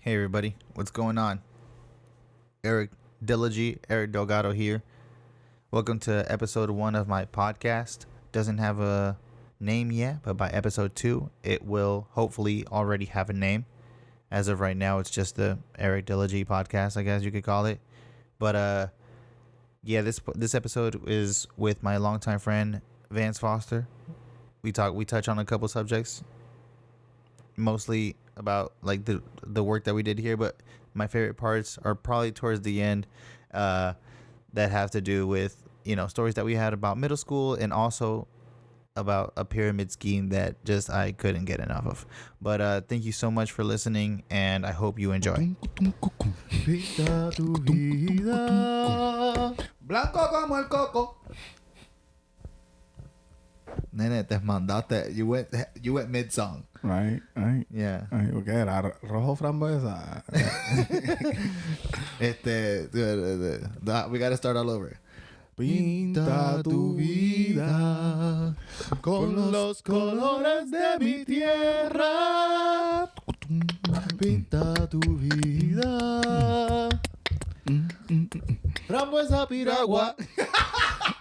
Hey everybody, what's going on? Delagee, Eric Delgado here. Welcome to episode 1 of my podcast. Doesn't have a name yet, but by episode 2, it will hopefully already have a name. As of right now, it's just the Eric Delagee podcast, I guess you could call it. But yeah, this episode is with my longtime friend Vance Foster. We touch on a couple subjects, mostly about like the work that we did here, but my favorite parts are probably towards the end, that have to do with stories that we had about middle school and also about a pyramid scheme that just I couldn't get enough of. But thank you so much for listening, and I hope you enjoy. Pinta tu vida blanco como el coco. Nene, te mandaste. You went mid song. Right. Yeah. Okay, era rojo frambuesa. We gotta start all over. Pinta tu vida con los colores de mi tierra. Pinta tu vida. Frambuesa piragua.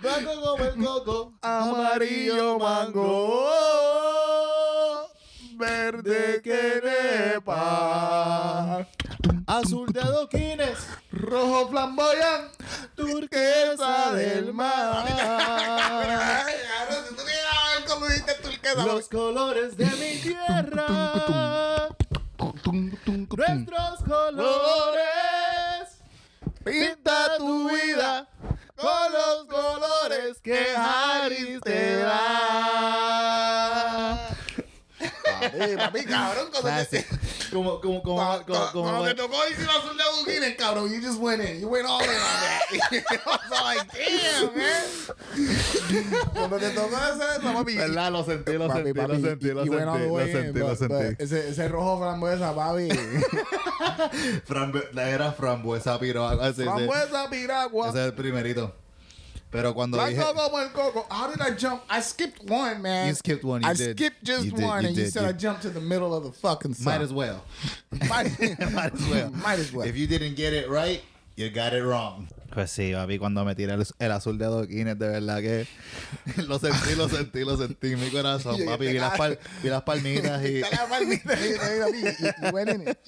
Blanco como el coco. Amarillo mango. Verde quenepa. Azul de adoquines. Rojo flamboyán. Turquesa del mar. Los colores de mi tierra. Nuestros colores. Pinta tu vida con los colores que Haris te da. Papi, cabrón, como te tocó decir azul de adoquines, cabrón. You just went in. You went all in on that. I was like, damn, man. Cuando te tocó hacer eso, papi. ¿Verdad? Lo sentí. Ese rojo frambuesa, papi. Era frambuesa piragua. Frambuesa piragua. Ese es el primerito. Pero cuando dije... Blanco como el coco. How did I jump? I skipped one, man. You skipped one. I skipped just one, and you said I jumped to the middle of the fucking song. Might as well. Might as well. If you didn't get it right, you got it wrong. Pues sí, papi, cuando me tiré el azul de adoquines, de verdad que lo sentí en mi corazón, papi. Vi las palmitas y... Las palmitas y went in it.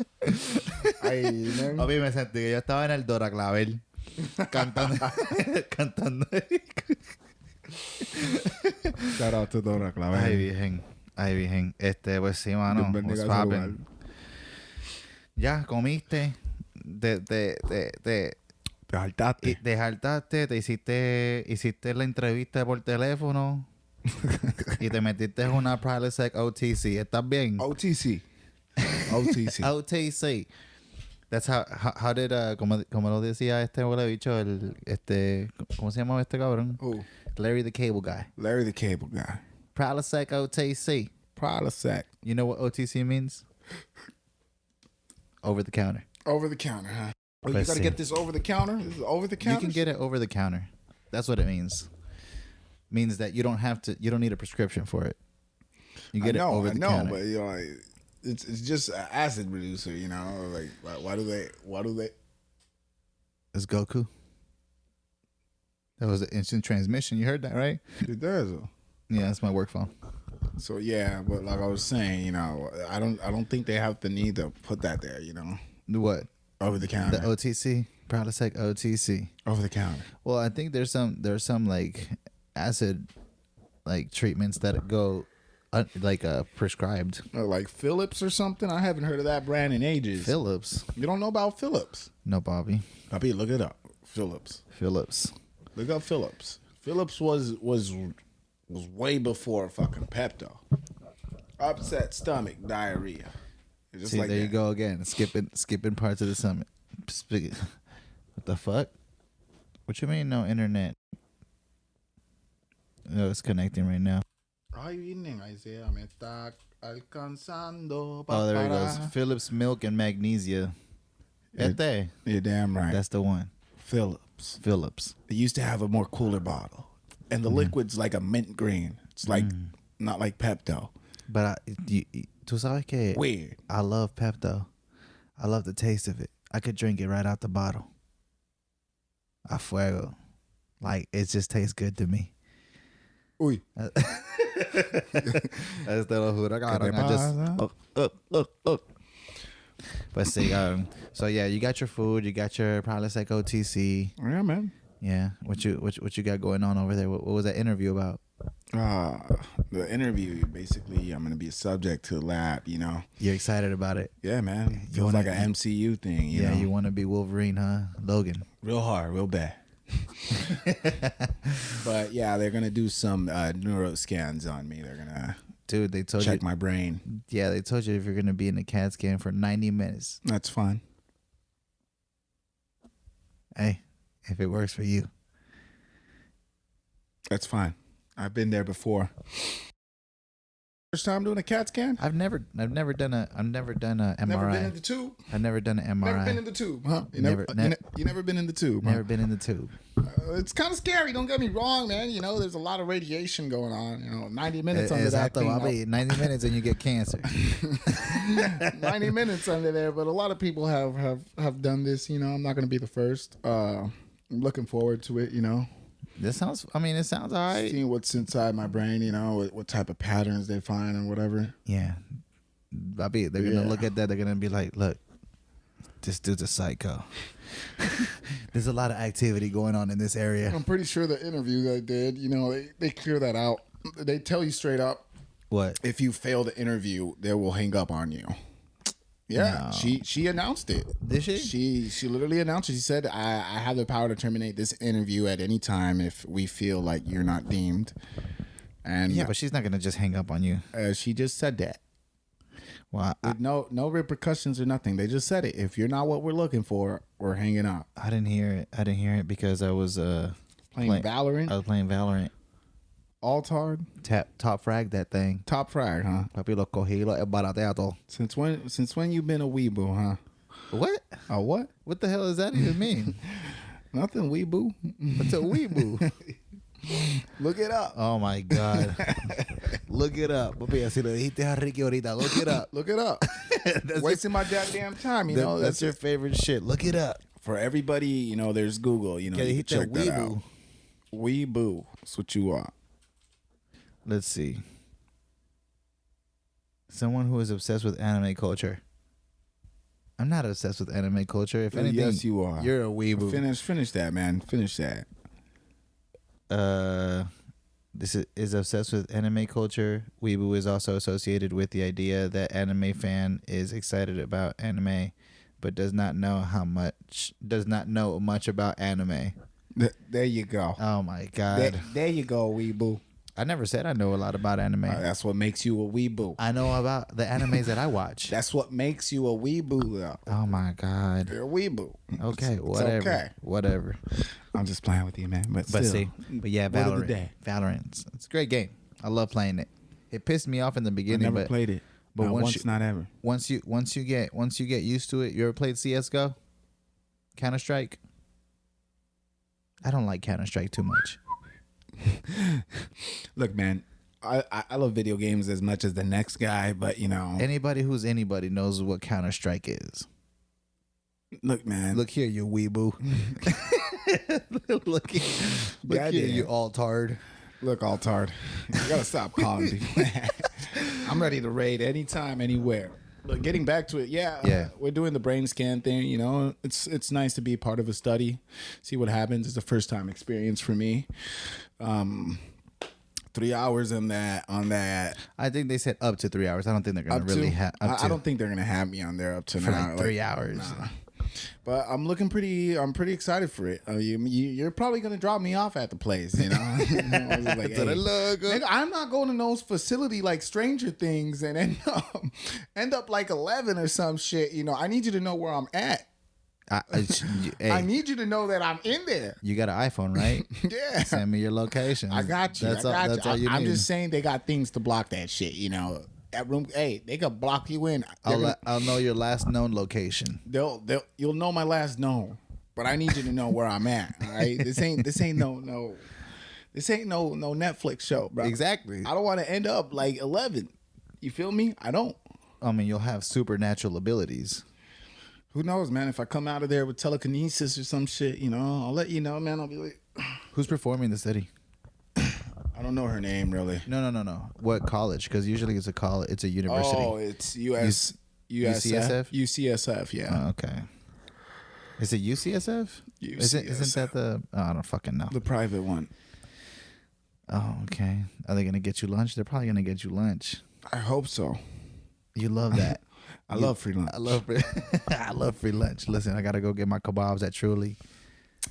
Ay, man. Papi, me sentí que yo estaba en el Dora Clavel. Cantando. Shout out to Dora Clavel. Ay, virgen. Pues sí, mano. What's poppin'? Ya, comiste. Te jaltaste. Te hiciste la entrevista por teléfono. Y te metiste en una Prilosec OTC. ¿Estás bien? OTC. OTC. That's how did como lo decía este huele bicho, ¿cómo se llamaba este cabrón? Who? Larry the Cable Guy. Prilosec OTC. You know what OTC means? Over the counter. Over the counter, huh? Oh, you gotta get this over the counter? This is over the counter? You can get it over the counter. That's what it means. Means that you don't need a prescription for it. You get it over the counter. But it's just an acid reducer, like why do they It's Goku. That was an instant transmission. You heard that, right? It does. Yeah, that's my work phone. So yeah, but like I was saying, I don't think they have the need to put that there, What? Over the counter. The OTC, Prilosec OTC. Over the counter. Well, I think there's some like acid like treatments that go prescribed. Like Philips or something. I haven't heard of that brand in ages. Philips. You don't know about Philips? No, Bobby. Bobby, look it up. Philips. Look up Philips. Philips was way before fucking Pepto. Upset stomach, diarrhea. Just see, like there that. You go again. Skipping parts of the summit. What the fuck? What you mean no internet? No, it's connecting right now. Ay, vienen, Isaiah, me está alcanzando. Oh, there it goes. Philips milk and magnesia. You're damn right. That's the one. Philips. They used to have a more cooler bottle. And the liquid's like a mint green. It's like, not like Pepto. But tú sabes que weird. I love Pepto. I love the taste of it. I could drink it right out the bottle. A fuego. Like, it just tastes good to me. Uy. That's the juro, cabrón. I just But see, so yeah, you got your food, you got your probably like OTC. Yeah, man. Yeah, what you got going on over there? What was that interview about? The interview, basically, I'm gonna be a subject to the lab. You know. You're excited about it? Yeah, man. Feels like an MCU thing. You know? You want to be Wolverine, huh? Logan. Real hard, real bad. But yeah, they're gonna do some neuro scans on me. They're gonna. Dude, they told check my brain. Yeah, they told you if you're gonna be in a CAT scan for 90 minutes. That's fine. Hey, if it works for you, that's fine. I've been there before. First time doing a CAT scan? I've never done a MRI. Never been in the tube. I've never done an MRI. Never been in the tube, huh? You never been in the tube. Never been in the tube. It's kind of scary. Don't get me wrong, man. You know, there's a lot of radiation going on. You know, 90 minutes under that thing. I'll be 90 minutes and you get cancer. 90 minutes under there, but a lot of people have done this. You know, I'm not going to be the first. I'm looking forward to it. You know. It sounds all right. Seeing what's inside my brain, you know, what type of patterns they find and whatever. Yeah. They're going to look at that. They're going to be like, look, this dude's a psycho. There's a lot of activity going on in this area. I'm pretty sure the interview that I did, you know, they clear that out. They tell you straight up. What? If you fail the interview, they will hang up on you. Yeah, no. She announced it. Did she? She literally announced it. She said, I have the power to terminate this interview at any time if we feel like you're not deemed. And yeah, but she's not going to just hang up on you. She just said that. Well, with no repercussions or nothing. They just said it. If you're not what we're looking for, we're hanging up. I didn't hear it because I was playing Valorant. I was playing Valorant. Altard? Top frag that thing. Top frag, huh? Papi lo cogí, lo he barateado. Since when you been a weeaboo, huh? What? A what? What the hell does that even mean? Nothing, weeaboo. What's a weeaboo? Look it up. Oh my God. Look it up. Papi, así lo dijiste a Ricky ahorita. Look it up. Look it up. Wasting my goddamn time, you know. That's your favorite shit. Look it up. For everybody, you know, there's Google, you know. You can check that out. Weeaboo. That's what you are. Let's see. Someone who is obsessed with anime culture. I'm not obsessed with anime culture. If anything, yes, you are. You're a weeaboo. Finish that, man. Finish that. This is obsessed with anime culture. Weeaboo is also associated with the idea that anime fan is excited about anime, but does not know much about anime. There you go. Oh my God. There you go, weeaboo. I never said I know a lot about anime. That's what makes you a weeaboo. I know about the animes that I watch. That's what makes you a weeaboo, though. Oh my God. You're a weeaboo. Okay, whatever. It's okay. Whatever. I'm just playing with you, man. But yeah, Valorant. It's a great game. I love playing it. It pissed me off in the beginning. I never played it. But not ever. Once you get used to it, you ever played CS:GO? Counter-Strike? I don't like Counter-Strike too much. Look, man, I love video games as much as the next guy, but you know, anybody who's anybody knows what Counter-Strike is. Look, man, look here, you weeaboo. look here, you altard. Look, altard. You gotta stop calling me. I'm ready to raid anytime, anywhere. But getting back to it, we're doing the brain scan thing. You know, it's nice to be part of a study, see what happens. It's a first time experience for me. 3 hours on that. I think they said up to 3 hours. I don't think they're gonna really have. I don't think they're gonna have me on there up to for now. Like 3 hours. Nah. But I'm pretty excited for it. You're probably gonna drop me off at the place, you know. I was like, hey, nigga, I'm not going to those facility like Stranger Things and end up like 11 or some shit. You know, I need you to know where I'm at. I need you to know that I'm in there. You got an iPhone, right? Yeah. Send me your location. I got you. That's all you need. I'm just saying they got things to block that shit, you know. That room, hey, they could block you in. I'll know your last known location. You'll know my last known, but I need you to know where I'm at. All right, this ain't no Netflix show, bro. Exactly. I don't want to end up like 11. You feel me? I don't. I mean, you'll have supernatural abilities. Who knows, man? If I come out of there with telekinesis or some shit, you know, I'll let you know, man. I'll be like, Who's performing the city? I don't know her name really. No. What college? Because usually it's a college. It's a university. Oh, it's UCSF. Yeah. Oh, okay. Is it UCSF? Isn't that the? Oh, I don't fucking know. The private one. Oh, okay. Are they gonna get you lunch? They're probably gonna get you lunch. I hope so. You love that. I love free lunch. I love free lunch. Listen, I gotta go get my kebabs at Truly.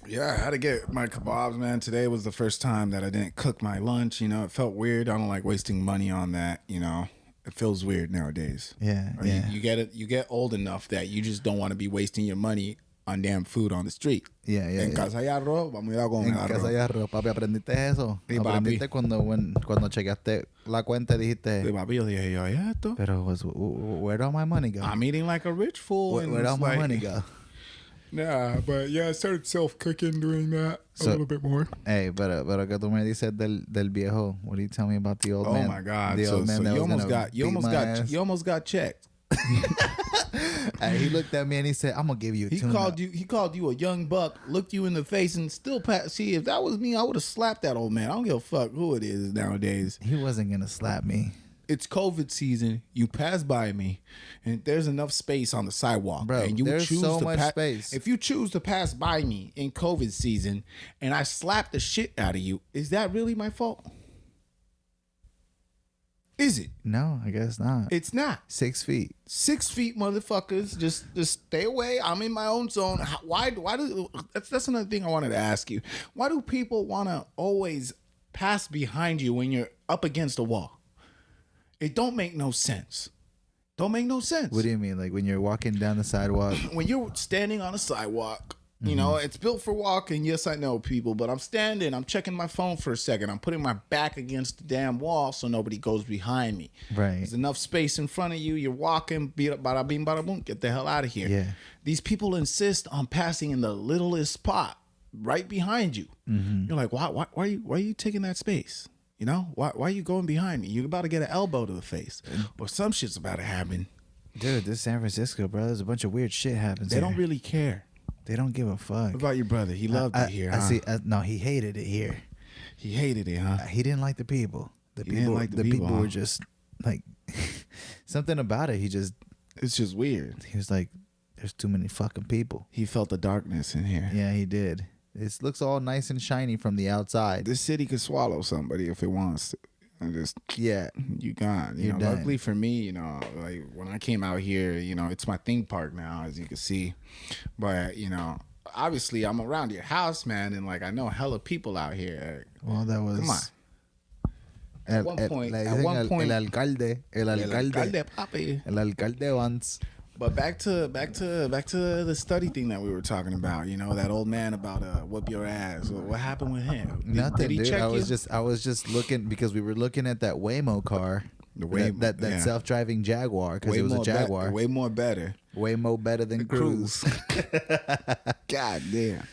Yeah, I had to get my kebabs, man. Today was the first time that I didn't cook my lunch. You know, it felt weird. I don't like wasting money on that. You know, it feels weird nowadays. Yeah, Or yeah. You get it. You get old enough that you just don't want to be wasting your money on damn food on the street. Yeah. En casa hay arroz, vamos a ir a comer En arroz. casa hay arroz, papi, ¿aprendiste eso? Sí, papi. ¿Aprendiste cuando chequeaste la cuenta y dijiste, Sí, papi, yo dije, yo, ¿y esto? pero where'd all my money go? I'm eating like a rich fool. and Where'd all it's my like- money go? Nah, but yeah, I started self-cooking, doing that a So- little bit more. Hey, pero que tú me dices del viejo. What do you tell me about the old Oh man? my God! The So, old man so that you was almost gonna got you beat almost my got ass? you almost got checked. Hey, he looked at me and he said, "I'm gonna give you a He tune called up." you. He called you a young buck. Looked you in the face and still pat. See, if that was me, I would have slapped that old man. I don't give a fuck who it is nowadays. He wasn't gonna slap me, It's COVID season. You pass by me, and there's enough space on the sidewalk. Bro, and you there's choose so to much space. If you choose to pass by me in COVID season, and I slap the shit out of you, is that really my fault? Is it? No, I guess not. It's not. 6 feet. 6 feet, motherfuckers. Just stay away. I'm in my own zone. Why do that's another thing I wanted to ask you. Why do people want to always pass behind you when you're up against a wall? It don't make no sense. Don't make no sense. What do you mean? Like when you're walking down the sidewalk? When you're standing on a sidewalk, you know, it's built for walking. Yes, I know, people, but I'm standing. I'm checking my phone for a second. I'm putting my back against the damn wall so nobody goes behind me. Right. There's enough space in front of you. You're walking. Bada bing, bada boom. Get the hell out of here. Yeah. These people insist on passing in the littlest spot right behind you. You're like, why are you taking that space? You know, why are you going behind me? You're about to get an elbow to the face, or some shit's about to happen. Dude, this is San Francisco, bro. There's a bunch of weird shit happens. They don't really care. They don't give a fuck. What about your brother? He loved it here. I Huh? see. No, he hated it here. He hated it, huh? He didn't like the people. The He didn't like the people, people huh? were just like something about it. It's just weird. He was like, "There's too many fucking people." He felt the darkness in here. Yeah, he did. It looks all nice and shiny from the outside. This city could swallow somebody if it wants to. And just Yeah, you gone. You You're know, done. luckily for me, you know, like when I came out here, you know, it's my theme park now, as you can see. But, you know, obviously I'm around your house, man, and like I know hella people out here. well, that was. Come on. At one point, el el alcalde alcalde, papi. el alcalde once. But back to the study thing that we were talking about. You know, that old man about whoop your ass. What happened with him? Nothing, did he dude. check I you? was just looking because we were looking at that Waymo car, The Waymo, that yeah. self-driving Jaguar, because it was a Jaguar. way more better. Way more better than Cruise. God damn.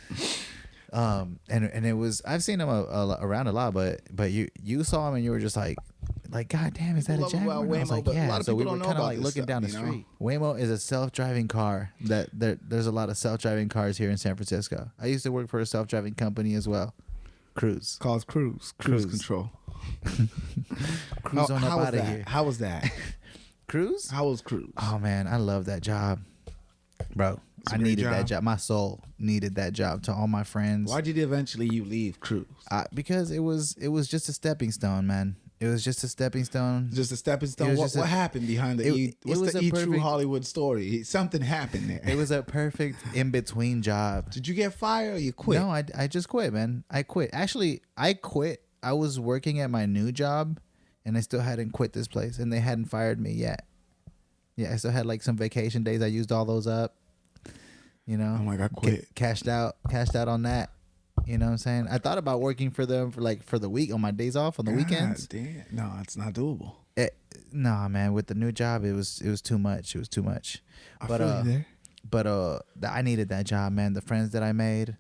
And it was, I've seen him around a lot, but you saw him and you were just like God damn, is that a Love about Jaguar? And I was Waymo, like, but a yeah. lot of So we people were don't know kind of about like this looking stuff, down the you know? street. Waymo is a self-driving car there's a lot of self-driving cars here in San Francisco. I used to work for a self-driving company as well. Cruise Cruise control. on up how was out of that? here. How was that? Cruise? How was Cruise? Oh man, I love that job, bro. It's a I great needed that job. job. My soul needed that job. To all my friends, Why did eventually you leave Cruise? because it was just a stepping stone, man. It was just a stepping stone. Just a stepping It stone. was What, just a- what happened behind the it- E? it What's was the a E True perfect- Hollywood story? Something happened there. It was a perfect in between job. Did you get fired or you quit? No, I just quit, man. I quit. Actually, I quit. I was working at my new job, and I still hadn't quit this place, and they hadn't fired me yet. Yeah, I still had like some vacation days. I used all those up. You know, I'm like, I quit. Cashed out on that. You know what I'm saying? I thought about working for them for the week on my days off on the weekends. Damn. No, it's not doable. Nah, man. With the new job, it was too much. It was too much. I feel you there. But I needed that job, man. The friends that I made,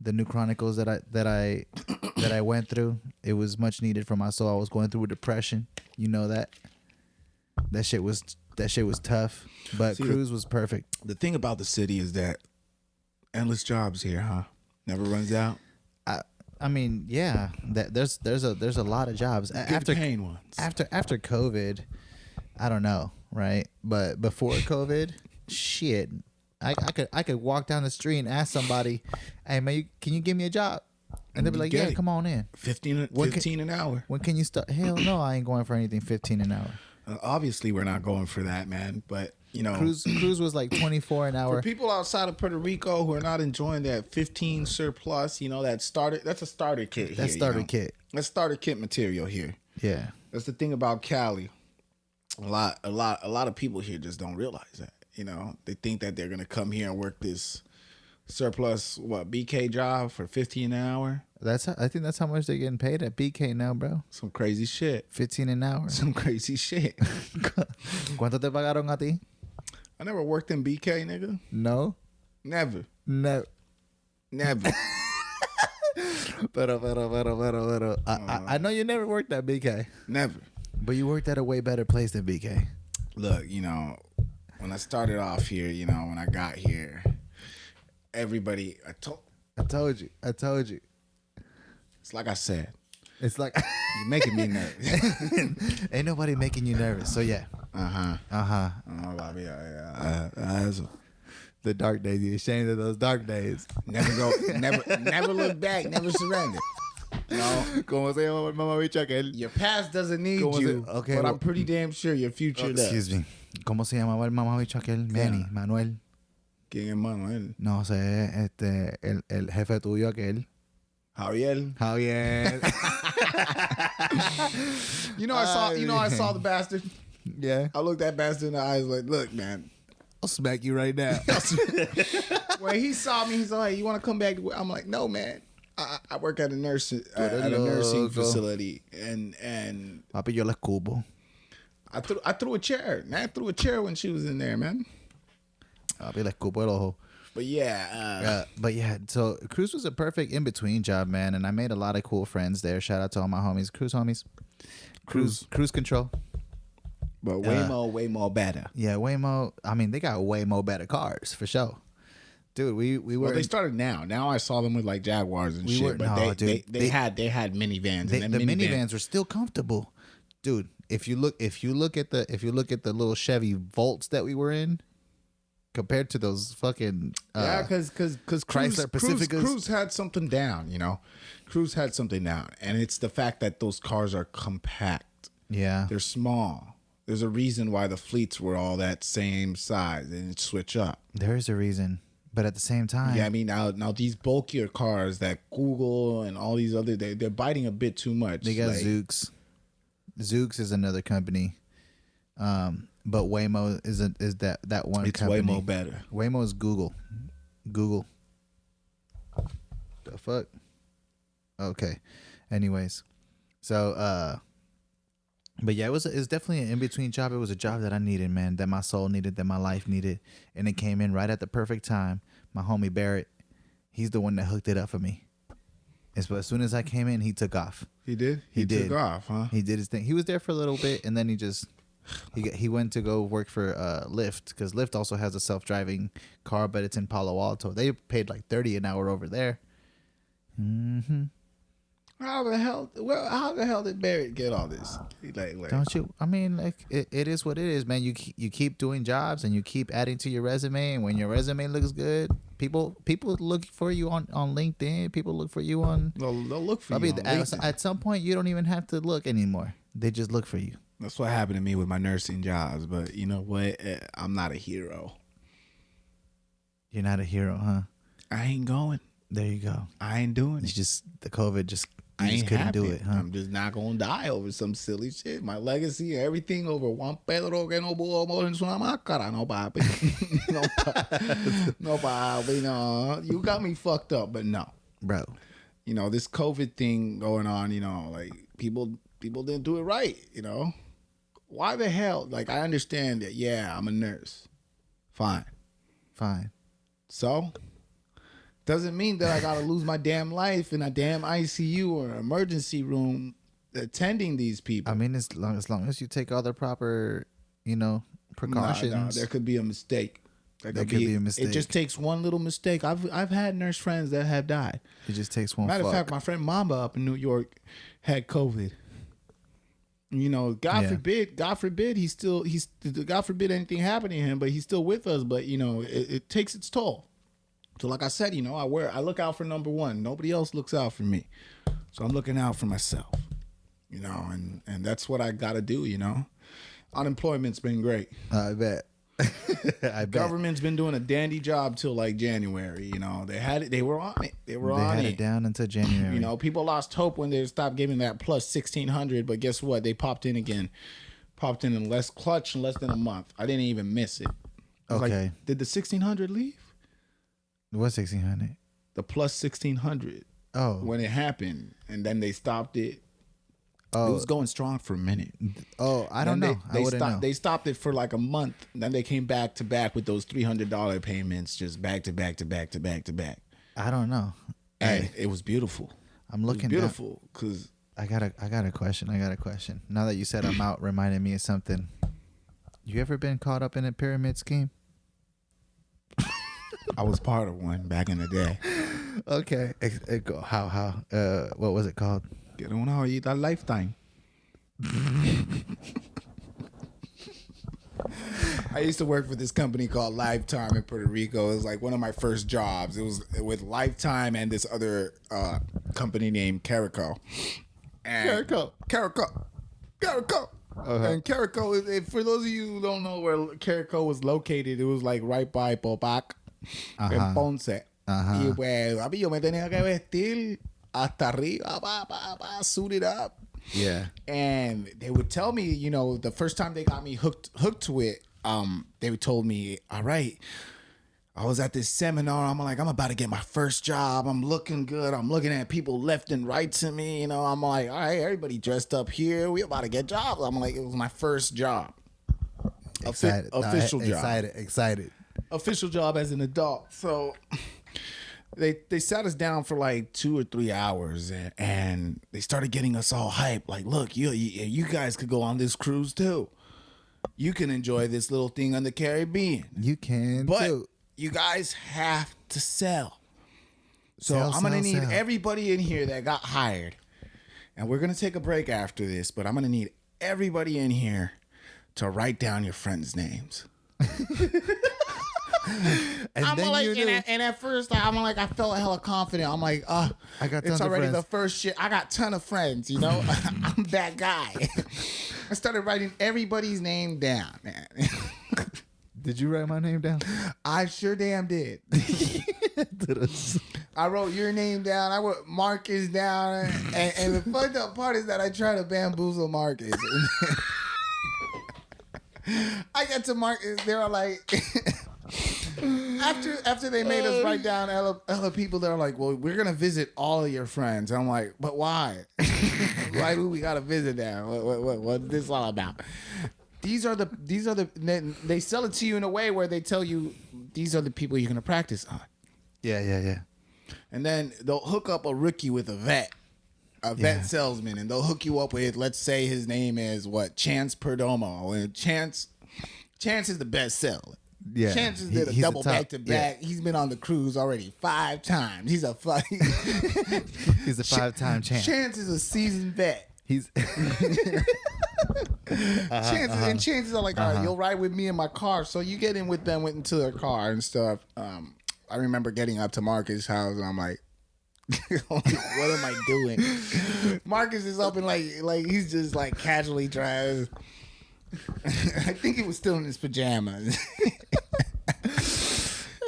the new chronicles that I went through, it was much needed for my soul. I was going through a depression. You know that. That shit was That shit was tough, but Cruz was perfect. The thing about the city is that endless jobs here, huh? Never runs out. I mean, yeah, there's a lot of jobs after paying ones. After COVID, I don't know, right? But before COVID, shit, I could walk down the street and ask somebody, "Hey man, can you give me a job?" And they'll be like, "Yeah, come on in." 15 an hour. When can you start? Hell no, I ain't going for anything 15 an hour. Obviously, we're not going for that, man. But you know, Cruz was like 24 an hour. For people outside of Puerto Rico who are not enjoying that 15 surplus, you know, that's a starter kit here. That's starter kit material here. Yeah. That's the thing about Cali. A lot of people here just don't realize that. You know, they think that they're gonna come here and work this surplus BK job for 15 an hour. I think that's how much they're getting paid at BK now, bro. Some crazy shit. 15 an hour. Some crazy shit. ¿Cuánto te pagaron a ti? I never worked in BK, nigga. No. Never. No. Never. Pero. I know you never worked at BK. Never. But you worked at a way better place than BK. Look, you know, when I started off here, you know, when I got here, everybody, I told you. It's like I said. It's like you're making me nervous. Ain't nobody making you nervous. So yeah. The dark days. You ashamed of those dark days. Never look back. Never surrender. No. ¿Cómo se llama el mamabicho aquel? Your past doesn't need you. Okay, but I'm pretty damn sure your future does. Excuse me. ¿Cómo se llamaba el mamabicho aquel? Manny, Manuel. ¿Quién es Manuel? No sé, el jefe tuyo aquel. Javier. I saw the bastard. Yeah. I looked that bastard in the eyes like, look, man. I'll smack you right now. When he saw me, he's like, you want to come back? I'm like, no, man. I work at a nursing facility, and Papi, yo la escupo. I threw a chair. Man, I threw a chair when she was in there, man. Papi, la escupo el ojo. But yeah. So Cruz was a perfect in between job, man, and I made a lot of cool friends there. Shout out to all my homies, Cruz homies, Cruise Control. But way more better. Yeah, way more. I mean, they got way more better cars for sure. Dude, we were. Well, they started now. Now I saw them with like Jaguars and shit. But they had minivans. And the minivans were still comfortable, dude. If you look at the little Chevy Volts that we were in, compared to those fucking because Chrysler Pacificas, Cruz had something down. You know, Cruz had something down, and it's the fact that those cars are compact. Yeah, they're small. There's a reason why the fleets were all that same size and switch up. There is a reason. But at the same time, yeah, I mean now these bulkier cars that Google and all these other they're biting a bit too much. They got like, Zoox. Zoox is another company, but Waymo is that one. It's company. Waymo better. Waymo is Google. The fuck. Okay. Anyways, so but yeah, it's definitely an in-between job. It was a job that I needed, man, that my soul needed, that my life needed. And it came in right at the perfect time. My homie Barrett, he's the one that hooked it up for me. And so as soon as I came in, he took off. He did? He did. Took off, huh? He did his thing. He was there for a little bit, and then he went to go work for Lyft, because Lyft also has a self-driving car, but it's in Palo Alto. They paid like $30 an hour over there. Mm-hmm. How the hell did Barrett get all this? Like, don't you? I mean, like it is what it is, man. You keep doing jobs and you keep adding to your resume, and when your resume looks good, people look for you on LinkedIn. People look for you on. They'll look for you. At some point, you don't even have to look anymore. They just look for you. That's what happened to me with my nursing jobs. But you know what? I'm not a hero. You're not a hero, huh? I ain't going. There you go. I ain't doing it. It's just the COVID just. I just couldn't happy. Do it, huh? I'm just not gonna die over some silly shit. My legacy, everything over Juan Pedro que no pudo morir en su máscara. No, papi. No, papi. No. You got me fucked up, but no. Bro. You know, this COVID thing going on, you know, like people didn't do it right, you know? Why the hell? Like, I understand that, yeah, I'm a nurse. Fine. So? Doesn't mean that I gotta lose my damn life in a damn ICU or emergency room attending these people. I mean, as long as you take all the proper, you know, precautions? No, there could be a mistake. There could be a mistake. It just takes one little mistake. I've had nurse friends that have died. It just takes one. Matter of fact, my friend Mamba up in New York had COVID. You know, God forbid, God forbid anything happened to him, but he's still with us. But you know, it takes its toll. So like I said, you know, I look out for number one. Nobody else looks out for me. So I'm looking out for myself. You know, and that's what I got to do. You know, unemployment's been great. I bet. Government's been doing a dandy job till like January. You know, they were on it. They had it down until January. You know, people lost hope when they stopped giving that plus 1,600. But guess what? They popped in again. Popped in less clutch in less than a month. I didn't even miss it. Okay. Like, did the 1,600 leave? What 1,600? The plus 1,600. Oh. When it happened, and then they stopped it. Oh. It was going strong for a minute. Oh, I don't know. They stopped it for like a month. Then they came back to back with those $300 payments, just back to back to back to back to back. I don't know. And it was beautiful. I'm looking beautiful because I got a question. Now that you said I'm out, reminded me of something. You ever been caught up in a pyramid scheme? I was part of one back in the day. Okay. How? What was it called? Get on how you that lifetime. I used to work for this company called Lifetime in Puerto Rico. It was like one of my first jobs. It was with Lifetime and this other company named Carico. Carico. And Carico, for those of you who don't know where Carico was located, it was like right by Popac en Ponce. Y pues, a mí yo me tenía que vestir hasta arriba, suited up. Yeah. And they would tell me, you know, the first time they got me hooked to it, they told me, all right, I was at this seminar. I'm like, I'm about to get my first job. I'm looking good. I'm looking at people left and right to me. You know, I'm like, all right, everybody dressed up here. We about to get jobs. I'm like, it was my first job. Excited. Official job. Excited. Official job as an adult. So they sat us down for like 2 or 3 hours and they started getting us all hyped. Like, look, you guys could go on this cruise too. You can enjoy this little thing on the Caribbean. You can too. You guys have to sell. So I'm going to need everybody in here that got hired. And we're going to take a break after this, but I'm going to need everybody in here to write down your friends' names. And I'm then like, you knew. and at first, I'm like, I felt hella confident. I'm like, I got tons it's already of friends. the first shit. I got a ton of friends, you know. I'm that guy. I started writing everybody's name down, man. Did you write my name down? I sure damn did. I wrote your name down. I wrote Marcus down. And the fucked up part is that I tried to bamboozle Marcus. I got to Marcus. They were like... After they made us write down other people, they're like, well, we're going to visit all of your friends. I'm like, but why? Why do we got to visit them? What's this all about? These are the they sell it to you in a way where they tell you these are the people you're going to practice on. Yeah. And then they'll hook up a rookie with a vet salesman, and they'll hook you up with, let's say his name is Chance Perdomo. And Chance is the best seller. Yeah. Chances did a double back-to-back. Yeah. He's been on the cruise already 5 times. He's a 5-time champ. Chance is a seasoned vet. He's chances are like, all right, you'll ride with me in my car. So you get in with them, went into their car and stuff. I remember getting up to Marcus' house and I'm like, what am I doing? Marcus is up and like he's just like casually dressed. I think he was still in his pajamas.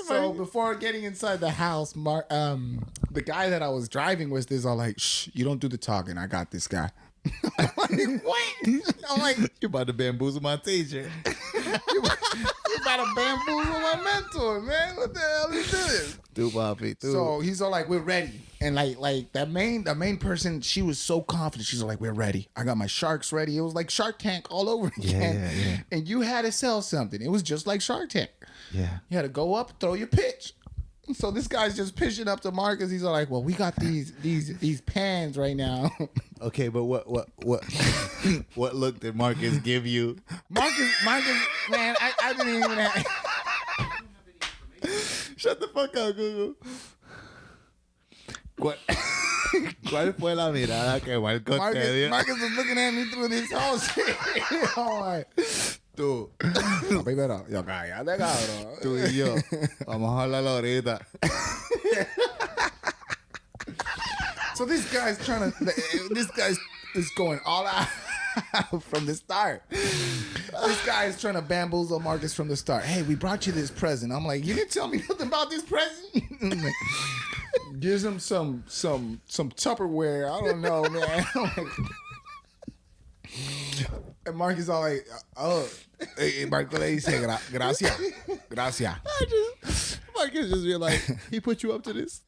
So before getting inside the house, the guy that I was driving with is all like, shh, you don't do the talking. I got this guy. I'm like, what? I'm like, you're about to bamboozle my teacher. You're about to bamboozle my mentor, man. What the hell is this? So he's all like, we're ready. And like the main person, she was so confident. She's like, we're ready. I got my sharks ready. It was like Shark Tank all over again. Yeah. And you had to sell something. It was just like Shark Tank. Yeah. You had to go up, throw your pitch. So this guy's just pitching up to Marcus. He's all like, "Well, we got these pans right now." Okay, but what what look did Marcus give you? Marcus, man, I didn't even have. Shut the fuck up, Google. ¿Cuál fue la mirada que marcó te dio? Marcus was looking at me through this whole shit. I'm like, tú, primero, yo cállate, cabrón. Tú y yo, vamos a hablarlo ahorita. So this guy's is going all out from the start. This guy is trying to bamboozle Marcus from the start. Hey, we brought you this present. I'm like, you didn't tell me nothing about this present. Like, gives him some Tupperware. I don't know, man. And Marcus all like, oh, Marco le dice, gracias. Marcus just be like, he put you up to this.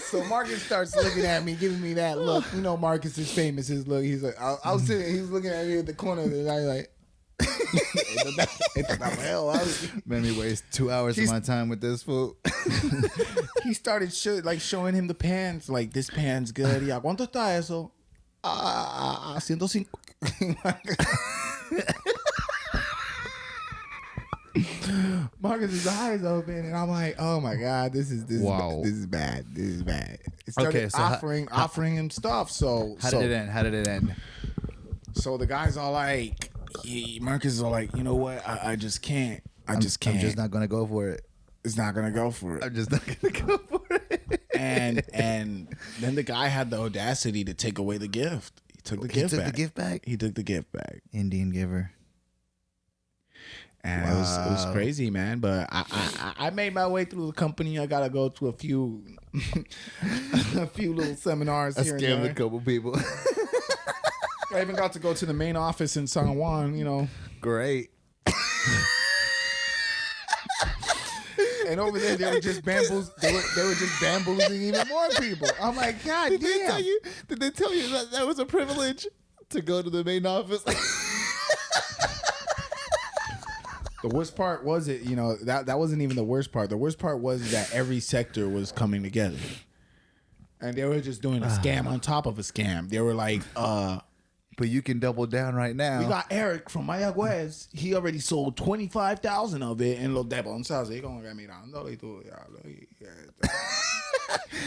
So Marcus starts looking at me, giving me that look. You know, Marcus is famous. His look. He's like, I was sitting. He's looking at me at the corner of the eye, like. Made me waste 2 hours of my time with this fool. He started showing him the pans. Like, this pan's good. Yeah, ¿cuánto está eso? 105. Marcus's eyes open, and I'm like, "Oh my god, this is bad. This is bad." It started offering him stuff. So how did it end? So the guy's all like, Marcus is all like, you know what? I just can't. I'm just not gonna go for it. It's not gonna go for it. I'm just not gonna go for it. And then the guy had the audacity to take away the gift. He took the gift back. He took the gift back. Indian giver. And it was crazy, man. But I made my way through the company. I gotta go to a few little seminars here and there. I scammed a couple people. I even got to go to the main office in San Juan. You know, great. And over there, they were just bamboozling even more people. I'm like, God damn! Did they tell you that was a privilege to go to the main office? The worst part was that wasn't even the worst part. The worst part was that every sector was coming together. And they were just doing a scam on top of a scam. They were like, but you can double down right now. We got Eric from Mayagüez. He already sold 25,000 of it en los debonzados.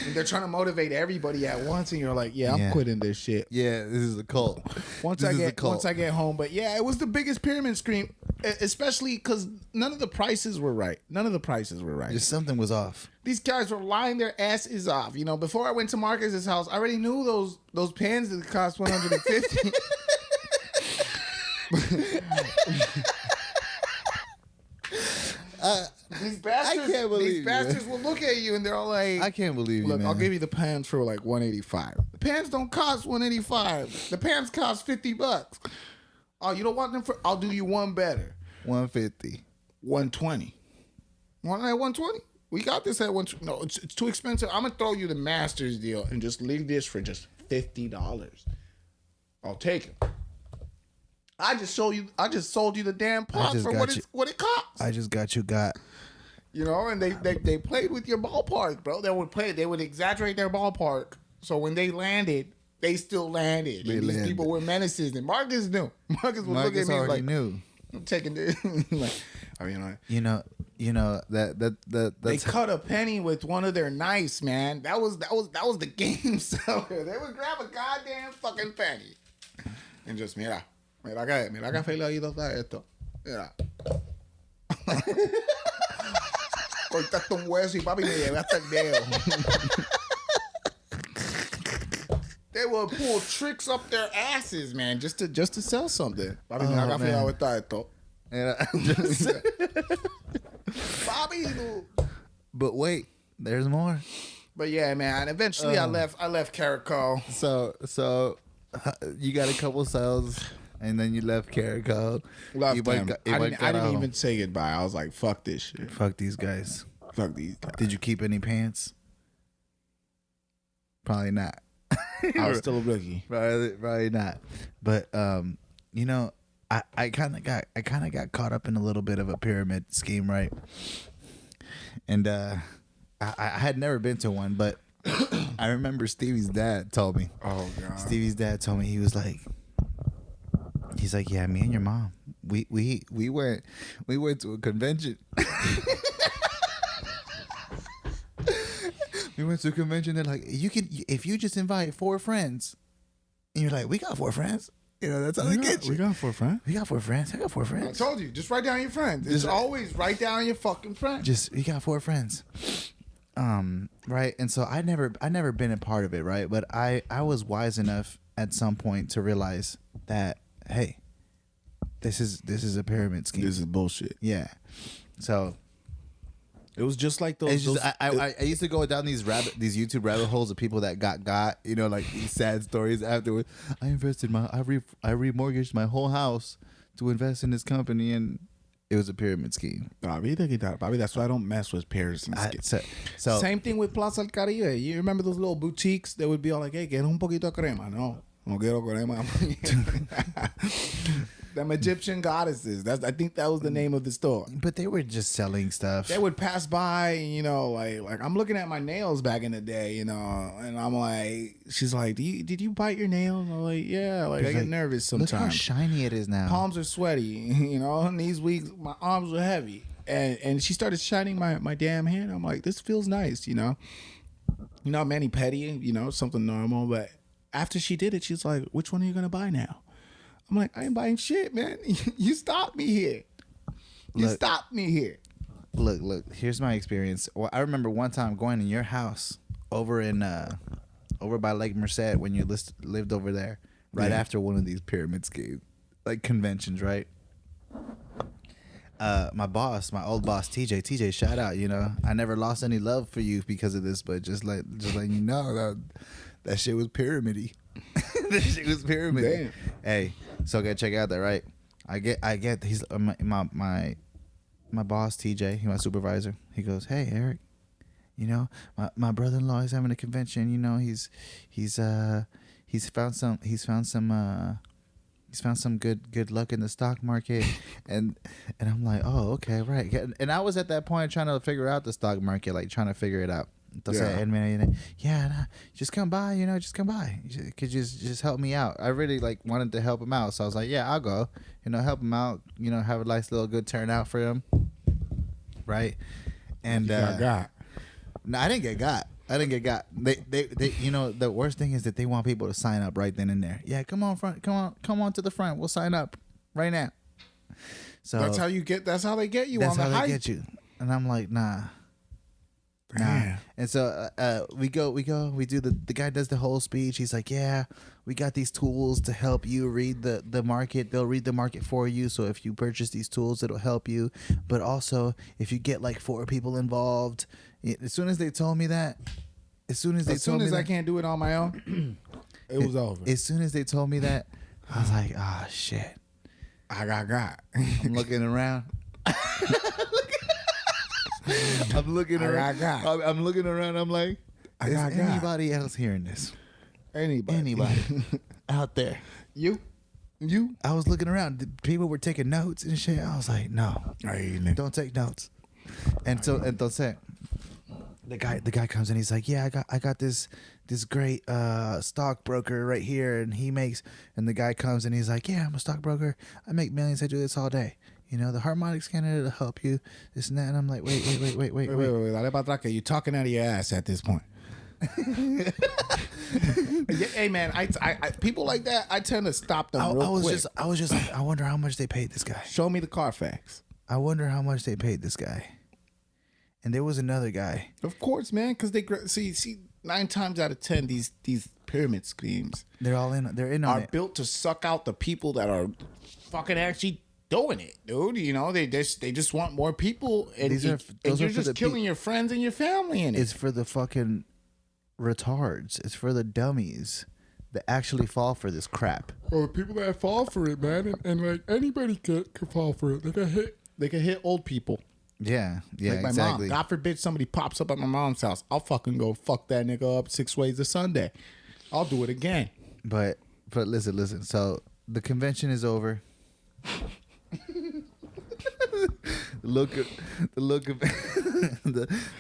And they're trying to motivate everybody at once, and you're like, I'm quitting this shit. Yeah, this is a cult. Once I get home, but yeah, it was the biggest pyramid scheme, especially because none of the prices were right. Just something was off. These guys were lying their asses off. You know, before I went to Marcus's house, I already knew those pens that cost $150. These bastards will look at you and they're all like, I can't believe you, look, man. I'll give you the pans for like $185. The pans don't cost $185. The pans cost $50. Oh, you don't want them I'll do you one better. $150. $120. Want it at $120? We got this at $120. No, it's too expensive. I'm gonna throw you the master's deal and just leave this for just $50. I'll take it. I just sold you the damn pot for what it costs. I just got you got. You know, and they played with your ballpark, bro. They would exaggerate their ballpark. So when they landed, they still landed. These people were menaces, and Marcus knew. Marcus would look at me like, knew. I'm taking this. Like, I mean, that they cut a penny with one of their knives, man. That was the game seller. They would grab a goddamn fucking penny and just mira que feladito está esto. Mira. Cortaste un hueso y papi me llevaste el dedo. They would pull tricks up their asses, man, just to sell something. Papi, mira que feladito está esto. Bobby, but wait, there's more. But yeah, man. Eventually, I left Caracol. So you got a couple sales, and then you left Caracol. Left them. I didn't even say goodbye. I was like, "Fuck this shit. Fuck these guys. Fuck these guys." Did you keep any pants? Probably not. I was still a rookie. Probably not. But I kind of got caught up in a little bit of a pyramid scheme, right? And I had never been to one, but I remember Stevie's dad told me. Oh God. Stevie's dad told me he's like, yeah, me and your mom, we went to a convention. We went to a convention. They're like, if you just invite 4 friends, and you're like, we got 4 friends. You know, that's how they get you. We got 4 friends. We got 4 friends. I got 4 friends. I told you, just write down your friends. It's always write down your fucking friends. We got 4 friends. Right. And so I never been a part of it. Right. But I was wise enough at some point to realize that, hey, this is a pyramid scheme. This is bullshit. Yeah. So it was just like those. I used to go down these YouTube rabbit holes of people that got, you know, like these sad stories afterwards. I remortgaged my whole house to invest in this company, and it was a pyramid scheme. Bobby, that's why I don't mess with pairs and schemes. So same thing with Plaza El Caribe. You remember those little boutiques that would be all like, hey, get un poquito de crema. No quiero crema. Them Egyptian goddesses. I think that was the name of the store. But they were just selling stuff. They would pass by, you know, like I'm looking at my nails back in the day, you know, and I'm like, she's like, did you bite your nails? I'm like, yeah, like I get nervous sometimes. Look how shiny it is now. Palms are sweaty, you know, and these weeks my arms were heavy. And she started shining my damn hand. I'm like, this feels nice, you know. You know, mani pedi, you know, something normal. But after she did it, she's like, which one are you gonna buy now? I'm like, I ain't buying shit, man. You stopped me here. Stopped me here. Look. Here's my experience. Well, I remember one time going in your house over by Lake Merced when you lived over there, right after one of these pyramid schemes, like conventions, right? My old boss, TJ, shout out. You know, I never lost any love for you because of this, but just letting you know that shit was pyramidy. That shit was pyramid. Damn. Hey, so I gotta check out that, right? I get he's my boss TJ, he's my supervisor. He goes, hey Eric, you know, my brother-in-law is having a convention. You know, he's found some good luck in the stock market, and I'm like, oh, okay, right. And I was at that point trying to figure out the stock market, like trying to figure it out. Just come by, you know, could just help me out. I really wanted to help him out, so I was like, yeah, I'll go, you know, help him out, you know, have a nice little good turnout for him, right? And No, I didn't get got. They you know, the worst thing is that they want people to sign up right then and there. Yeah, come on to the front, we'll sign up right now. So that's how they get you. That's how they get you. And I'm like, nah. And so we do the guy does the whole speech. He's like, yeah, we got these tools to help you read the market. They'll read the market for you. So if you purchase these tools, it'll help you. But also if you get like 4 people involved, as soon as they told me that, I can't do it on my own, it was over. As soon as they told me that, I was like, ah, shit. I got. I'm looking around. I'm looking around. I'm like, is anybody else hearing this? Anybody out there? You? I was looking around. The people were taking notes and shit. I was like, no, don't take notes. And so, entonces, the guy comes in. He's like, yeah, I got this great stockbroker right here, and and the guy comes and he's like, yeah, I'm a stockbroker. I make millions. I do this all day. You know, the harmonic scanner to help you, this and that. And I'm like, wait. Dale para atrás, que you're talking out of your ass at this point. Hey man, I people like that, I tend to stop them real quick. I was just like, I wonder how much they paid this guy. Show me the Carfax. I wonder how much they paid this guy. And there was another guy. Of course, man, because they see 9 times out of 10 these pyramid schemes, they're in on it. Are built to suck out the people that are fucking actually doing it, dude. You know, they just want more people, and you're just killing your friends and your family in it. It's for the fucking retards. It's for the dummies that actually fall for this crap. Well, the people that fall for it, man, and like anybody could fall for it. They can hit old people. Yeah, like my exactly. Mom. God forbid somebody pops up at my mom's house. I'll fucking go fuck that nigga up 6 ways a Sunday. I'll do it again. But listen. So the convention is over. The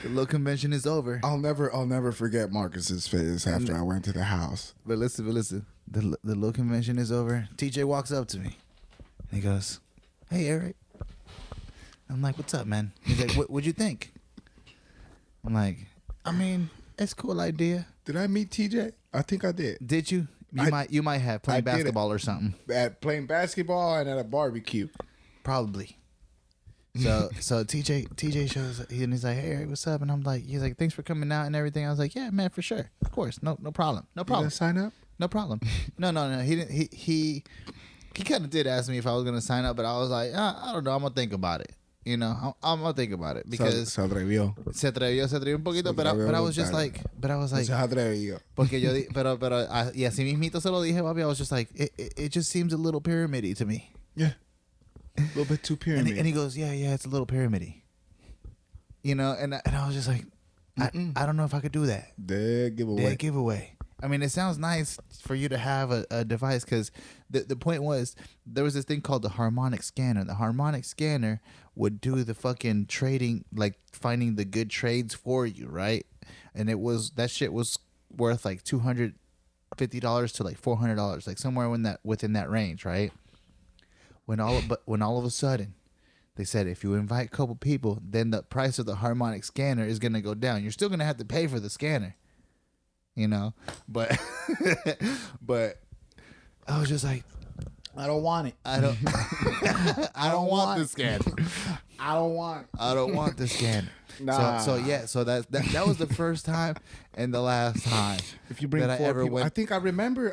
little convention is over. I'll never forget Marcus's face after I went to the house. But listen. The little convention is over. TJ walks up to me. And he goes, "Hey, Eric." I'm like, "What's up, man?" He's like, "What'd you think?" I'm like, "I mean, it's a cool idea." Did I meet TJ? I think I did. Did you? You might have playing basketball or something. At playing basketball and at a barbecue. Probably. So TJ shows and he's like, "Hey, Eric, what's up?" And I'm like, he's like, "Thanks for coming out and everything." I was like, "Yeah, man, for sure, of course, no problem, no problem." Did I sign up? No problem. No. He didn't. He kind of did ask me if I was gonna sign up, but I was like, I don't know. I'm gonna think about it. You know, I'm gonna think about it because se atrevió un poquito, but I was just like, se atrevió. Porque yo, pero y así mismito se lo dije, papi. I was just like, it just seems a little pyramid-y to me. Yeah. A little bit too pyramid. And he goes, yeah, it's a little pyramid-y. You know, and I was just like, I don't know if I could do that. Dead giveaway. I mean, it sounds nice for you to have a device because the point was there was this thing called the harmonic scanner. The harmonic scanner would do the fucking trading, like finding the good trades for you, right? And that shit was worth like $250 to like $400, like somewhere within that range, right? When all of a sudden they said if you invite a couple people, then the price of the harmonic scanner is gonna go down. You're still gonna have to pay for the scanner. You know, but I was just like, I don't want it. I don't want the scanner. I don't want it. I don't want the scanner. Nah. So that was the first time and the last time. If you bring that four I ever people, went, I think I remember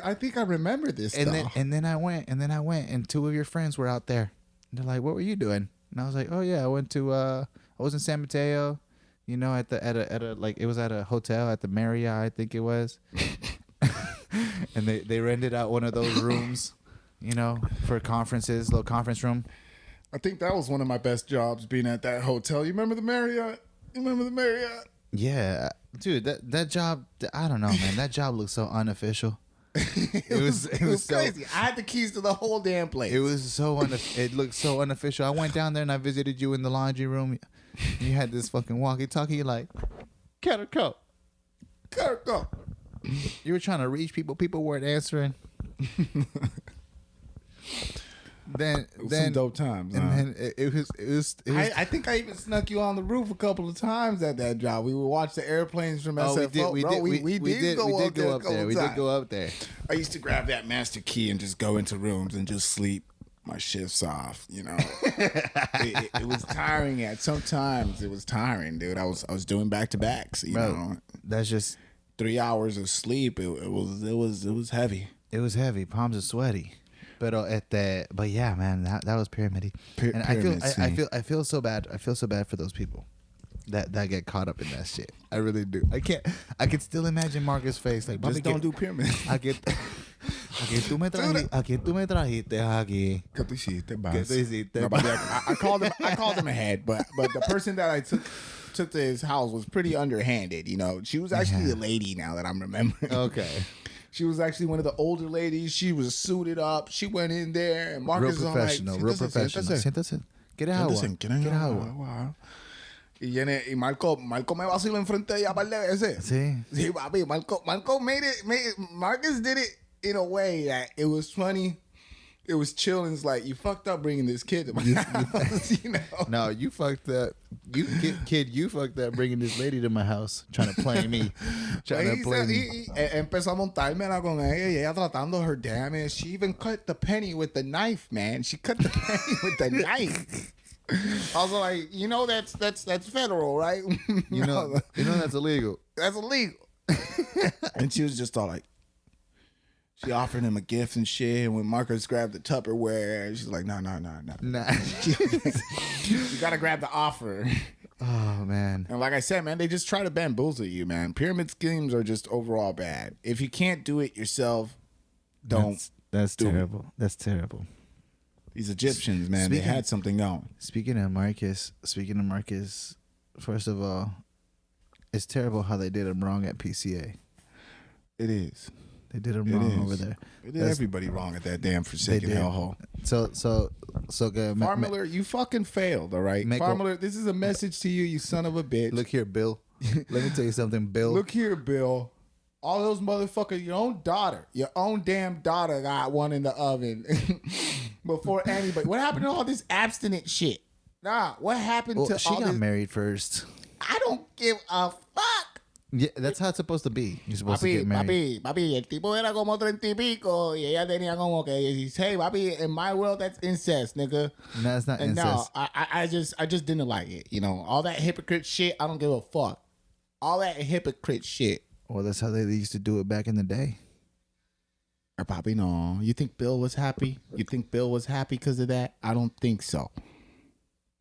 this. and then I went, and two of your friends were out there. And they're like, "What were you doing?" And I was like, "Oh yeah, I went to I was in San Mateo." You know, at a like it was at a hotel at the Marriott, I think it was, and they rented out one of those rooms, you know, for conferences, little conference room. I think that was one of my best jobs, being at that hotel. You remember the Marriott? Yeah, dude, that job, I don't know, man. That job looked so unofficial. It was crazy. I had the keys to the whole damn place. It was it looked so unofficial. I went down there and I visited you in the laundry room. You had this fucking walkie-talkie. You're like, Caracol. You were trying to reach people. People weren't answering. Then some dope times. And then it was. I think I even snuck you on the roof a couple of times at that job. We would watch the airplanes from SFO. We did go up there. I used to grab that master key and just go into rooms and just sleep my shifts off. You know, it was tiring. Sometimes it was tiring, dude. I was doing back to backs. You know, that's just 3 hours of sleep. It was heavy. It was heavy. Palms are sweaty. But yeah, man, that was pyramid. And I feel so bad. I feel so bad for those people that get caught up in that shit. I really do. I can still imagine Marcus' face like, just don't do pyramids. Aquí tú me trajiste aquí. ¿Qué tú hiciste? I called him ahead, but the person that I took to his house was pretty underhanded. You know, she was actually a lady now that I'm remembering. Okay. She was actually one of the older ladies. She was suited up. She went in there, and Marcus real professional. Siéntase. Get agua. Y Marco me vaciló enfrente de ella par de veces. Sí, papi. Marco Marcus did it in a way that it was funny. It was chill, and it's like, you fucked up bringing this kid to my house, you know? No, you fucked up. You fucked up bringing this lady to my house, trying to play me. Empezó a montármela con ella, y ella tratando her damage. She even cut the penny with the knife, man. She cut the penny with the knife. I was like, you know, that's federal, right? You know that's illegal. That's illegal. And she was just all like, she offered him a gift and shit. And when Marcus grabbed the Tupperware, she's like, no. Nah. You got to grab the offer. Oh, man. And like I said, man, they just try to bamboozle you, man. Pyramid schemes are just overall bad. If you can't do it yourself, don't. That's terrible. That's terrible. These Egyptians, man, they had something going. Speaking of Marcus, first of all, it's terrible how they did him wrong at PCA. It is. They did him wrong over there. They did everybody wrong at that damn forsaken hellhole. So So que Farmer, you fucking failed, all right? Farmer, this is a message to you, you son of a bitch. Look here, Bill. Let me tell you something, Bill. Look here, Bill. All those motherfuckers, your own damn daughter got one in the oven before anybody. What happened to all this abstinent shit? Nah, what happened to she all got this? married first. I don't give a fuck. Yeah, that's how it's supposed to be. You're supposed to get married. Papi, el tipo era como 30 y pico y ella tenía como que 16. Papi, in my world, that's incest, nigga. No, it's not incest. No, I just didn't like it. You know, all that hypocrite shit, I don't give a fuck. All that hypocrite shit. Well, that's how they used to do it back in the day. Or Papi, no. You think Bill was happy? You think Bill was happy because of that? I don't think so.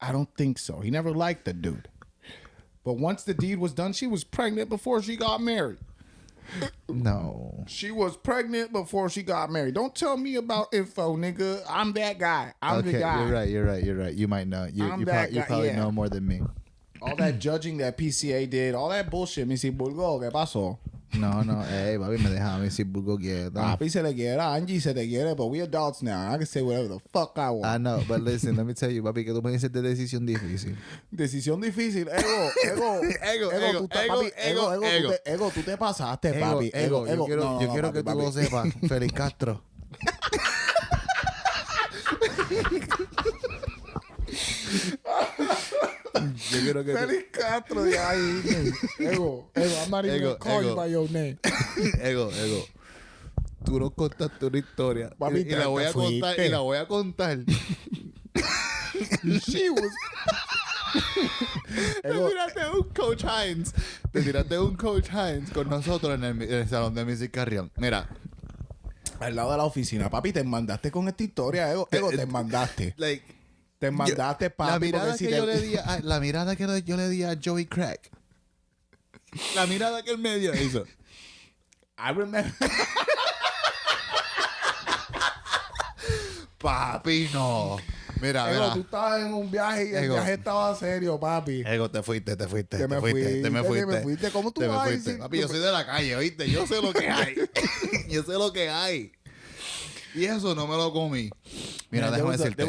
I don't think so. He never liked the dude. But once the deed was done, she was pregnant before she got married. No. She was pregnant before she got married. Don't tell me about info, nigga. I'm that guy. I'm the guy. You're right. You might know. You probably know more than me. All that judging that PCA did, all that bullshit. Me si Burgo, ¿qué pasó? No, hey, papi, me deja a mí si Burgo quiere. Papi se le quiere, Angie se le quiere, but we adults now. I can say whatever the fuck I want. I know, but listen, let me tell you, papi, que tú me dices de decisión difícil. Decisión difícil. Ego, tú te pasaste, papi. Ego. Yo quiero que tú lo sepas, Félix Castro. Yo quiero que Félix Castro de ahí. Ego, I'm not even gonna call you by your name. Ego. Tú nos contaste una historia. Papi, y la voy a contar. She was... Te tiraste un Coach Hines con nosotros en el salón de Music Carrión. Mira. Al lado de la oficina. Papi, te mandaste con esta historia, Ego. Te mandaste. Te mandaste, papi. La mirada que yo le di a Joey Crack. La mirada que él me dio hizo. I remember. Papi, no. Mira, Ego, tú estabas en un viaje y el viaje estaba serio, papi. Ego, te fuiste. Te me fuiste. ¿Cómo tú vas a decir? Papi, yo soy de la calle, ¿oíste? Yo sé lo que hay. Y eso no me lo comí. Mira, déjame decirte. There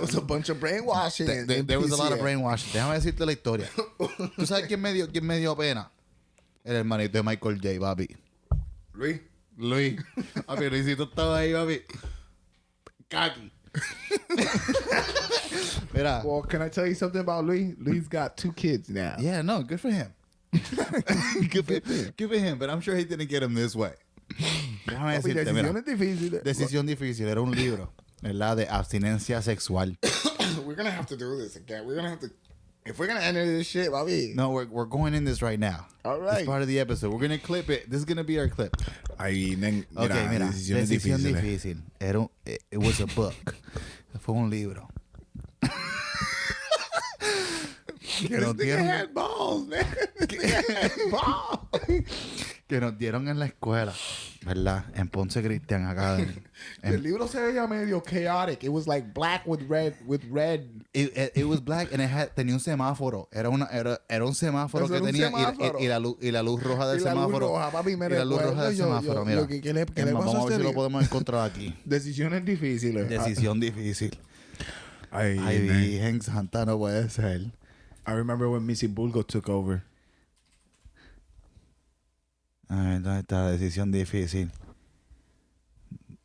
was a bunch of brainwashing. There was a lot of brainwashing. Déjame decirte la historia. ¿Tú sabes quién me dio pena? El hermanito de Michael J, papi. Luis. Papi, Luisito estaba ahí, papi. Kaki. Mira. Well, can I tell you something about Luis? Luis got 2 kids now. Yeah, no, good for him. Good for him, but I'm sure he didn't get him this way. Déjame decirte, mira. Decisión difícil. Era un libro, ¿verdad? De abstinencia sexual. We're gonna have to do this again. We're gonna have to... If we're gonna enter this shit, papi. No, we're going in this right now. All right. It's part of the episode. We're gonna clip it. This is gonna be our clip. Ahí, Mira. Decisión difícil. It was a book. Fue un libro. Que nos dieron balls, man. Que nos dieron en la escuela, ¿verdad? En Ponce Christian Academy. El libro se veía medio chaotic. It was like black with red. It was black and tenía un semáforo. Era un semáforo que tenía y la luz roja del semáforo. Papi, y la luz roja del semáforo, mira. ¿Qué le Vamos a ver si lo podemos encontrar aquí. Decisiones difíciles. Decisión difícil. Ay, Virgen Santa, no puede ser. I remember when Missy Bulgo took over. Ay, ¿dónde está la decisión difícil?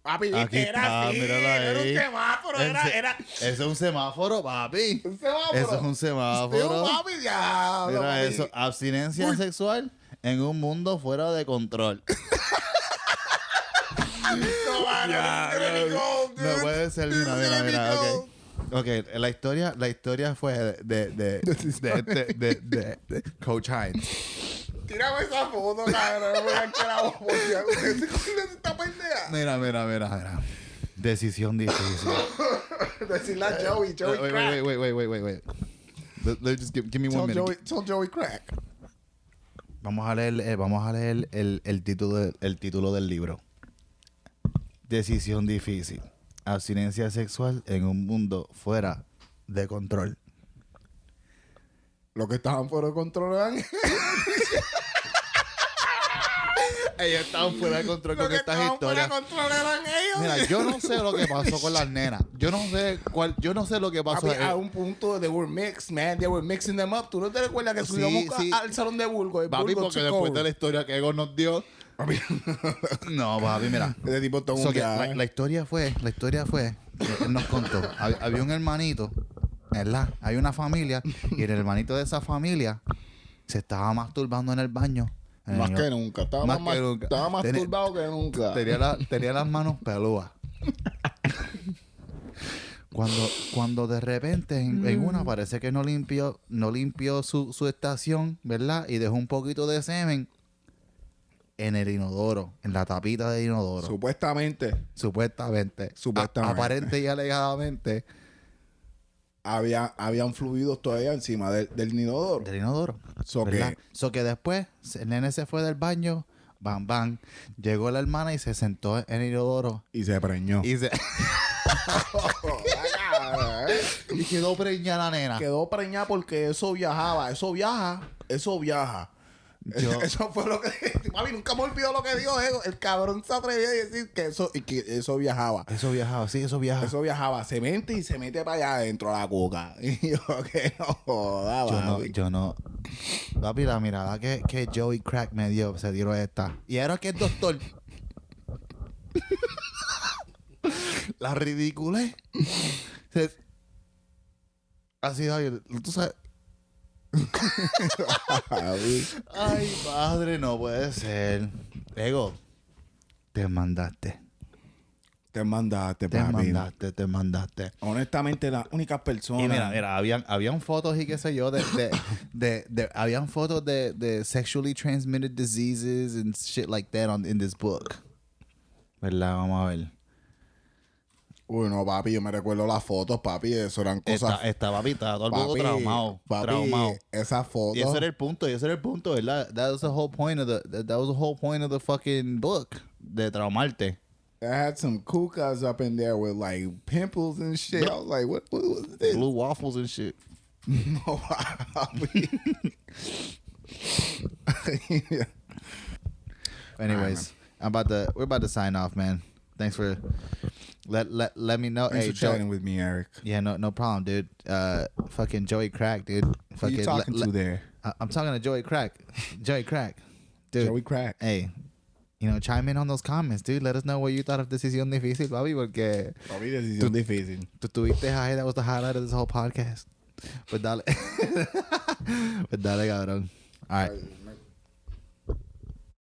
Papi, aquí era está, así, míralo ahí. era un semáforo, era... Eso es un semáforo, papi. ¿Un semáforo? Eso es un semáforo. Papi, ya. Mira papi. eso, abstinencia sexual en un mundo fuera de control. No puede ser, mira, ok, la historia fue de Coach Hines. Tírame esa foto, cabrón. Voy a quedar esta pendeja. Mira. Decisión difícil. Decirle a Joey Crack. Wait. Let's just give me 1 minute. Tell Joey Crack. Vamos a leer el título del libro. Decisión difícil. Abstinencia sexual en un mundo fuera de control. Los que estaban fuera de control eran... Ellos estaban fuera de control Los con que estas estaban fuera de historias. control eran ellos. Mira, yo no sé lo que pasó con las nenas. Yo no sé lo que pasó. Papi, a un punto, they were mixed, man. They were mixing them up. ¿Tú no te recuerdas que Sí, subíamos sí. al salón de Burgos? Papi, porque después de la historia que Ego nos dio. Papi. No, papi, mira. Ese tipo está So un que día, la historia fue que él nos contó. Había un hermanito, ¿verdad? Hay una familia y el hermanito de esa familia se estaba masturbando en el baño. Más que nunca. Estaba más masturbado que nunca. Tenía las manos peludas. Cuando de repente en una parece que no limpió su estación, ¿verdad? Y dejó un poquito de semen en el inodoro, en la tapita del inodoro. Supuestamente. Aparente y alegadamente. Habían fluidos todavía encima del inodoro. Del inodoro. Que después el nene se fue del baño, bam, bam. Llegó la hermana y se sentó en el inodoro. Y se preñó. Y quedó preñada la nena. Quedó preñada porque eso viajaba. Eso viaja. Eso fue lo que... Mami, nunca me olvidó lo que dijo Ego. El cabrón se atrevió a decir que eso viajaba. Eso viajaba, sí, eso viaja. Eso viajaba. Se mete para allá adentro a la coca. Y yo, que no joda, papi. Yo no. Papi, la mirada que Joey Crack me dio, se dio esta. Y era que el doctor. La ridiculez. Así, oye, tú sabes. Ay, padre, no puede ser. Ego, te mandaste. Te mandaste. Honestamente, las únicas personas... Y mira, habían fotos y qué sé yo habían fotos de sexually transmitted diseases and shit like that in this book. ¿Verdad? Vamos a ver. Uy, no, papi, yo me recuerdo las fotos, papi. Eso eran cosas... Estaba todo el mundo traumado. Esas fotos... Y ese era el punto, ¿verdad? That was the whole point of the fucking book. De traumarte. I had some kukas up in there with like pimples and shit. I was like, what was this? Blue waffles and shit. No, papi. Anyways, we're about to sign off, man. Thanks for let me know. Thanks for chatting with me, Eric. Yeah, no problem, dude. Fucking Joey Crack, dude. Who you talking to there? I'm talking to Joey Crack. Joey Crack, dude. Joey Crack. Hey, chime in on those comments, dude. Let us know what you thought of Decisión Difícil, papi, porque Papi, Decisión Difícil. Tú tuviste high. That was the highlight of this whole podcast. Pues dale, cabrón. All right.